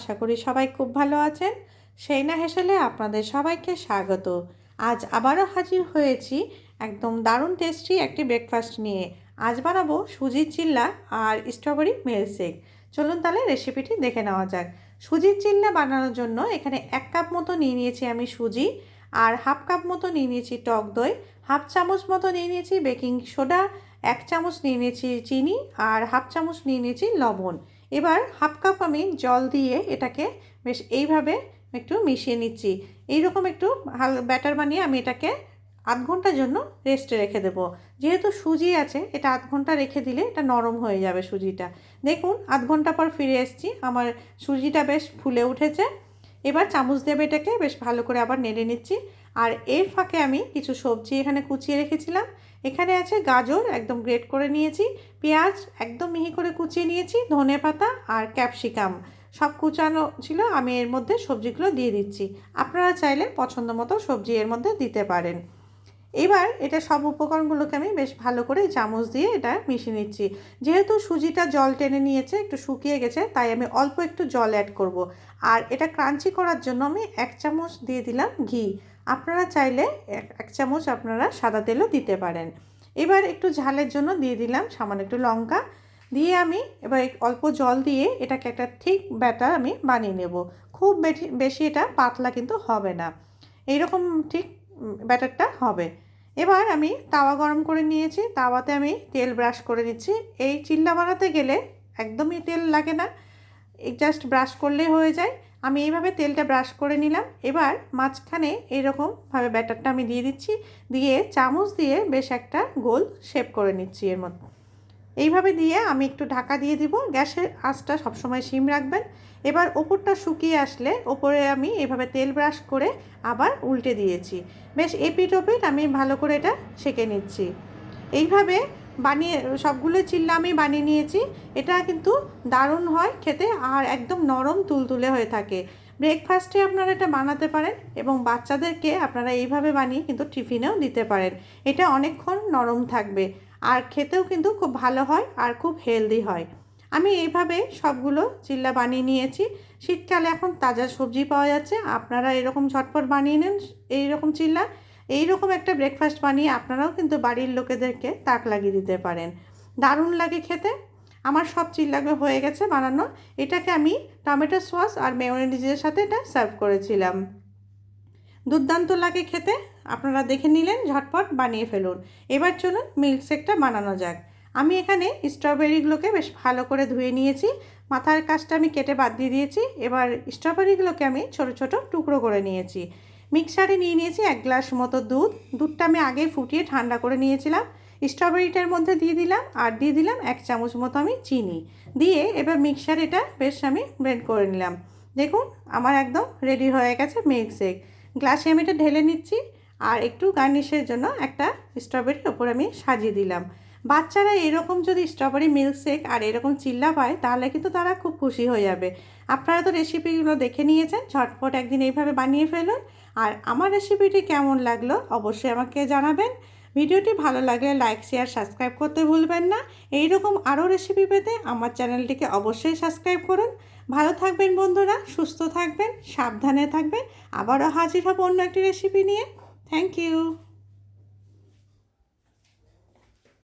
আশা করি সবাই খুব ভালো আছেন। সেইনা হেসেলে আপনাদের সবাইকে স্বাগত। আজ আবারও হাজির হয়েছি একদম দারুণ টেস্টি একটি ব্রেকফাস্ট নিয়ে। আজ বানাবো সুজির চিল্লা আর স্ট্রবেরি মিল্কশেক। চলুন তাহলে রেসিপিটি দেখে নেওয়া যাক। সুজির চিল্লা বানানোর জন্য এখানে 1 কাপ মতো নিয়ে নিয়েছি আমি সুজি, আর হাফ কাপ মতো নিয়ে নিয়েছি টক দই, হাফ চামচ মতো নিয়ে নিয়েছি বেকিং সোডা, 1 চামচ নিয়ে নিয়েছি চিনি, আর হাফ চামচ নিয়ে নিয়েছি লবণ। এবার হাফ কাপ আমি জল দিয়ে এটাকে বেশ এইভাবে একটু মিশিয়ে নিচ্ছি। এইরকম একটু ব্যাটার বানিয়ে আমি এটাকে আধ ঘন্টার জন্য রেস্টে রেখে দেবো। যেহেতু সুজি আছে, এটা আধ ঘন্টা রেখে দিলে এটা নরম হয়ে যাবে সুজিটা। দেখুন আধ ঘন্টা পর ফিরে এসেছি, আমার সুজিটা বেশ ফুলে উঠেছে। এবার চামচ দিয়ে এটাকে বেশ ভালো করে আবার নেড়ে নিচ্ছি। আর এর ফাঁকে আমি কিছু সবজি এখানে কুচিয়ে রেখেছিলাম। এখানে আছে গাজর একদম গ্রেট করে নিয়েছি, পেঁয়াজ একদম মিহি করে কুচিয়ে নিয়েছি, ধনেপাতা আর ক্যাপসিকাম সব কুচানো ছিল। আমি এর মধ্যে সবজিগুলো দিয়ে দিচ্ছি। আপনারা চাইলে পছন্দ মতো সবজি এর মধ্যে দিতে পারেন। এবার এটা সব উপকরণগুলোকে আমি বেশ ভালো করে চামচ দিয়ে এটা মিশিয়ে নিচ্ছি। যেহেতু সুজিটা জল টেনে নিয়েছে, একটু শুকিয়ে গেছে, তাই আমি অল্প একটু জল অ্যাড করব। আর এটা ক্রাঞ্চি করার জন্য আমি 1 চামচ দিয়ে দিলাম ঘি। আপনারা চাইলে 1 চামচ আপনারা সাদা তেলও দিতে পারেন। এবার একটু ঝালের জন্য দিয়ে দিলাম সামান্য একটু লঙ্কা দিয়ে আমি এবার অল্প জল দিয়ে এটাকে একটা ঠিক ব্যাটার আমি বানিয়ে নেব। খুব বেশি এটা পাতলা কিন্তু হবে না, এইরকম ঠিক ব্যাটারটা হবে। এবার আমি তাওয়া গরম করে নিয়েছি, তাওয়াতে আমি তেল ব্রাশ করে নিচ্ছি। এই চিল্লা বানাতে গেলে একদমই তেল লাগে না, জাস্ট ব্রাশ করলেই হয়ে যায়। আমি এইভাবে তেলটা ব্রাশ করে নিলাম। এবার মাঝখানে এইরকমভাবে ব্যাটারটা আমি দিয়ে দিচ্ছি, দিয়ে চামচ দিয়ে বেশ একটা গোল শেপ করে নিচ্ছি এর মধ্যে। এইভাবে দিয়ে আমি একটু ঢাকা দিয়ে দিব। গ্যাসের আঁচটা সবসময় সিম রাখবেন। এবার ওপরটা শুকিয়ে আসলে ওপরে আমি এভাবে তেল ব্রাশ করে আবার উল্টে দিয়েছি। বেশ এপিট ওপিট আমি ভালো করে এটা সেঁকে নিচ্ছি। এইভাবে বানিয়ে সবগুলো চিল্লা আমি বানিয়ে নিয়েছি। এটা কিন্তু দারুণ হয় খেতে, আর একদম নরম তুলতুলে হয়ে থাকে। ব্রেকফাস্টে আপনারা এটা বানাতে পারেন এবং বাচ্চাদেরকে আপনারা এইভাবে বানিয়ে কিন্তু টিফিনেও দিতে পারেন। এটা অনেকক্ষণ নরম থাকবে আর খেতেও কিন্তু খুব ভালো হয় আর খুব হেলদি হয়। আমি এইভাবে সবগুলো চিল্লা বানিয়ে নিয়েছি। শীতকালে এখন তাজা সবজি পাওয়া যাচ্ছে, আপনারা এরকম ঝটপট বানিয়ে নেন এইরকম চিল্লা। এইরকম একটা ব্রেকফাস্ট বানিয়ে আপনারাও কিন্তু বাড়ির লোকেদেরকে তাক লাগিয়ে দিতে পারেন। দারুণ লাগে খেতে। আমার সব চিল্লাগুলো হয়ে গেছে বানানো। এটাকে আমি টমেটো সস আর মেয়োনিজের সাথে এটা সার্ভ করেছিলাম। দুর্দান্ত লাগে খেতে। আপনারা দেখে নিলেন, ঝটপট বানিয়ে ফেলুন। এবার চলুন মিল্কশেকটা বানানো যাক। আমি এখানে স্ট্রবেরিগুলোকে বেশ ভালো করে ধুয়ে নিয়েছি, মাথার কাজটা আমি কেটে বাদ দিয়ে দিয়েছি। এবার স্ট্রবেরিগুলোকে আমি ছোট ছোট টুকরো করে নিয়েছি। মিক্সারে নিয়ে নিয়েছি 1 গ্লাস মতো দুধটা আমি আগে ফুটিয়ে ঠান্ডা করে নিয়েছিলাম। স্ট্রবেরিটার মধ্যে দিয়ে দিলাম, আর দিয়ে দিলাম 1 চামচ মতো আমি চিনি দিয়ে এবার মিক্সার এটা বেশ আমি ব্লেন্ড করে নিলাম। দেখুন আমার একদম রেডি হয়ে গেছে মিল্কশেক। গ্লাসে আমি এটা ঢেলে নিচ্ছি, আর একটু গার্নিশের জন্য একটা স্ট্রবেরির ওপর আমি সাজিয়ে দিলাম। বাচ্চারা এরকম যদি স্ট্রবেরি মিল্কশেক আর এরকম চিল্লা পায় তাহলে কিন্তু তারা খুব খুশি হয়ে যাবে। আপনারা তো রেসিপিগুলো দেখে নিয়েছেন, ঝটপট একদিন এইভাবে বানিয়ে ফেলুন। আর আমার রেসিপিটি কেমন লাগলো অবশ্যই আমাকে জানাবেন। ভিডিওটি ভালো লাগলে লাইক শেয়ার সাবস্ক্রাইব করতে ভুলবেন না। এইরকম আরও রেসিপি পেতে আমার চ্যানেলটিকে অবশ্যই সাবস্ক্রাইব করুন। ভালো থাকবেন বন্ধুরা, সুস্থ থাকবেন, সাবধানে থাকবেন। আবারও হাজির হব অন্য একটি রেসিপি নিয়ে। Thank you.